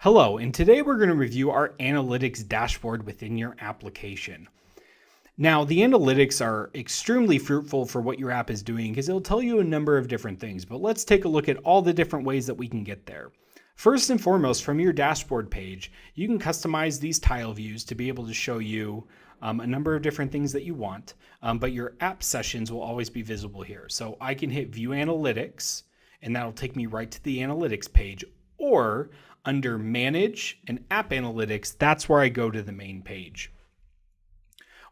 Hello, and today we're going to review our analytics dashboard within your application. Now, the analytics are extremely fruitful for what your app is doing because it'll tell you a number of different things, but let's take a look at all the different ways that we can get there. First and foremost, from your dashboard page, you can customize these tile views to be able to show you a number of different things that you want, but your app sessions will always be visible here. So I can hit View Analytics, and that'll take me right to the analytics page, or under Manage and App Analytics, that's where I go to the main page.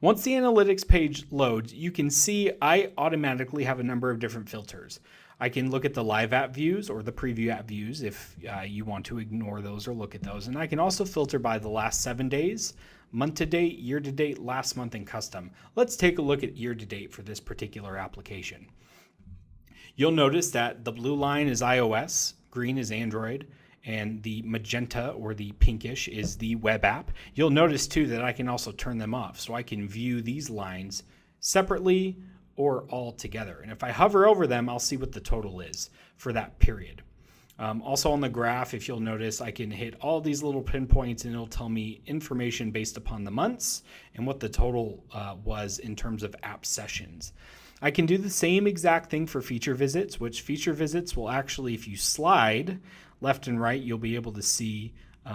Once the analytics page loads, you can see I automatically have a number of different filters. I can look at the live app views or the preview app views if you want to ignore those or look at those. And I can also filter by the last 7 days, month to date, year to date, last month, and custom. Let's take a look at year to date for this particular application. You'll notice that the blue line is iOS, green is Android, and the magenta or the pinkish is the web app. You'll notice too that I can also turn them off, so I can view these lines separately or all together. And if I hover over them, I'll see what the total is for that period. Also on the graph, if you'll notice, I can hit all these little pinpoints and it'll tell me information based upon the months and what the total was in terms of app sessions. I can do the same exact thing for feature visits, which feature visits will actually, if you slide left and right, you'll be able to see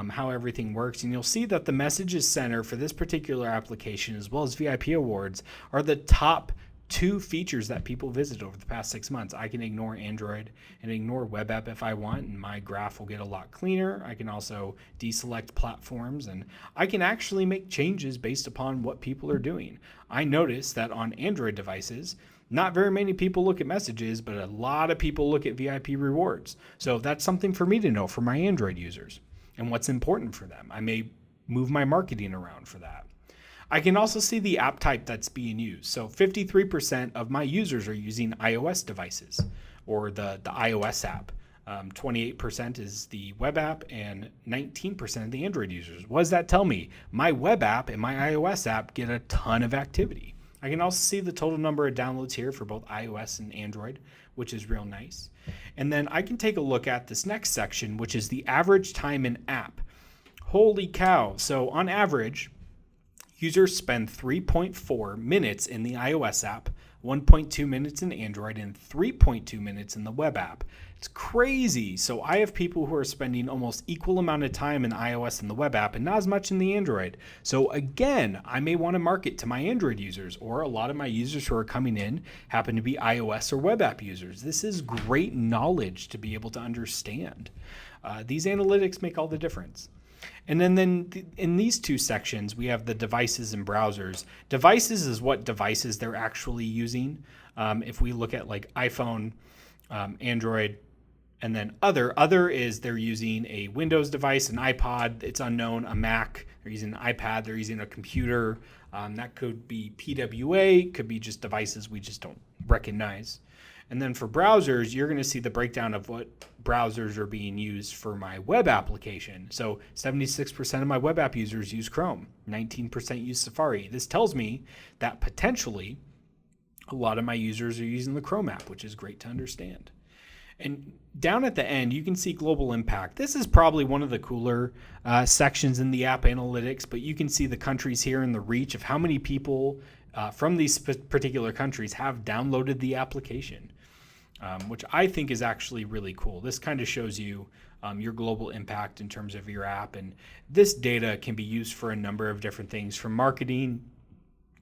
how everything works. And you'll see that the Messages Center for this particular application, as well as VIP Awards, are the top 2 features that people visit over the past 6 months. I can ignore Android and ignore web app if I want, and my graph will get a lot cleaner. I can also deselect platforms, and I can actually make changes based upon what people are doing. I notice that on Android devices, not very many people look at messages, but a lot of people look at VIP rewards. So that's something for me to know for my Android users and what's important for them. I may move my marketing around for that. I can also see the app type that's being used. So 53% of my users are using iOS devices or the iOS app. 28% is the web app and 19% of the Android users. What does that tell me? My web app and my iOS app get a ton of activity. I can also see the total number of downloads here for both iOS and Android, which is real nice. And then I can take a look at this next section, which is the average time in app. Holy cow. So on average, users spend 3.4 minutes in the iOS app, 1.2 minutes in Android, and 3.2 minutes in the web app. It's crazy. So I have people who are spending almost equal amount of time in iOS and the web app and not as much in the Android. So again, I may want to market to my Android users, or a lot of my users who are coming in happen to be iOS or web app users. This is great knowledge to be able to understand. These analytics make all the difference. And then in these 2 sections, we have the devices and browsers. Devices is what devices they're actually using. If we look at like iPhone, Android, and then other is they're using a Windows device, an iPod, it's unknown, a Mac, they're using an iPad, they're using a computer. That could be PWA, could be just devices we just don't recognize. And then for browsers, you're going to see the breakdown of what browsers are being used for my web application. So 76% of my web app users use Chrome, 19% use Safari. This tells me that potentially a lot of my users are using the Chrome app, which is great to understand. And down at the end, you can see global impact. This is probably one of the cooler sections in the app analytics, but you can see the countries here and the reach of how many people from these particular countries have downloaded the application, which I think is actually really cool. This kind of shows you your global impact in terms of your app. And this data can be used for a number of different things, from marketing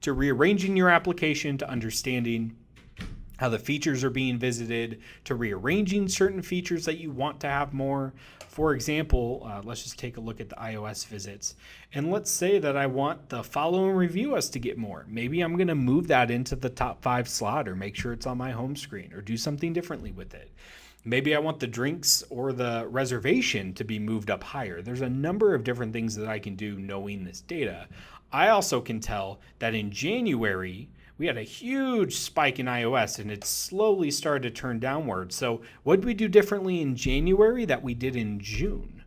to rearranging your application to understanding how the features are being visited, to rearranging certain features that you want to have more. For example, let's just take a look at the iOS visits. And let's say that I want the follow and review us to get more. Maybe I'm going to move that into the top 5 slot, or make sure it's on my home screen, or do something differently with it. Maybe I want the drinks or the reservation to be moved up higher. There's a number of different things that I can do knowing this data. I also can tell that in January, we had a huge spike in iOS and it slowly started to turn downward. So what did we do differently in January that we did in June?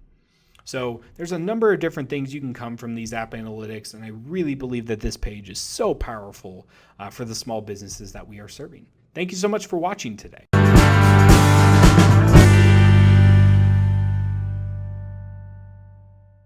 So there's a number of different things you can come from these app analytics, and I really believe that this page is so powerful for the small businesses that we are serving. Thank you so much for watching today.